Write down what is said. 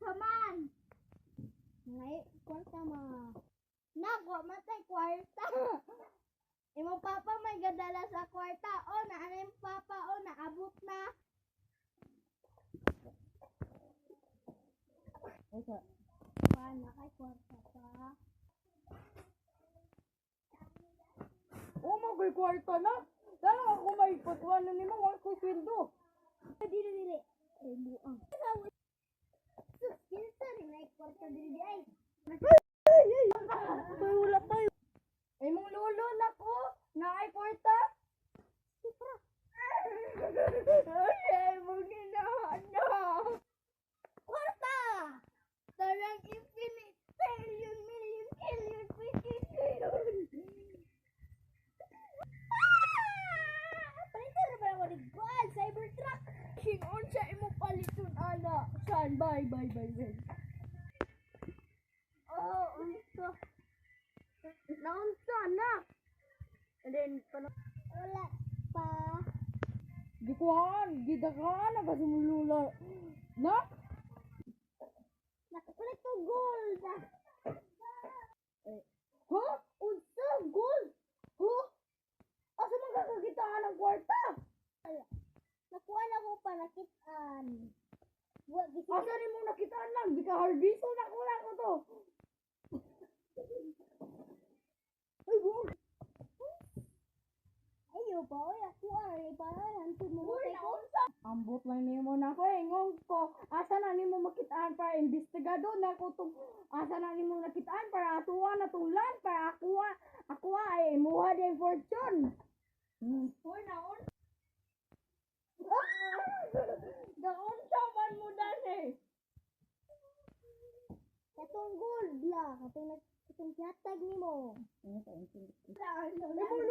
unsa man? Ngay, kwarta ma. Nako, matay kwarta. Imo papa may gadala sa kwarta. O, naanay mo papa. O, naabot na. Asa? Paano kay kwarta pa? O magay kwarta na. Dala ako may patuan na nimo wa ko sweldo. Dili. Ay, buang. Sus, kinsa rin na kwarta dili ay. Bay wala pa. Ay mong lolo na ko. Naay kwarta. Sipra. Ay mong ginahanap. Kwarta! Tarang infinite, billion, million, billion, billion. Palitan na ba ako ni God? Cybertruck! Kinon siya imo paliton ana. San bye. Oh, unsa? Naunsa na. And then Wala pa. Gidakaan na ba sumulula? Na? Nakakulit ko gold. Ha? Unsa gold? Ha? Asa man kakakitaan ng kwarta? Nakuha na ko pa nakitaan. Asa rin mo nakitaan lang? Di ka harbiso na ko to. Ay, buong. Ayo pa, oy, ako ay, para hantud mo matay ko. Ambot lang nimo na ko ingong ko. Asa na nimo makitaan para investigado na ko tong asa na nimo nakitaan para atuwa na tulan para ako ay imuha din fortune. Hoy, naon. Daon sa man mo dani. Katong gold la, katong hatag nimo. Imong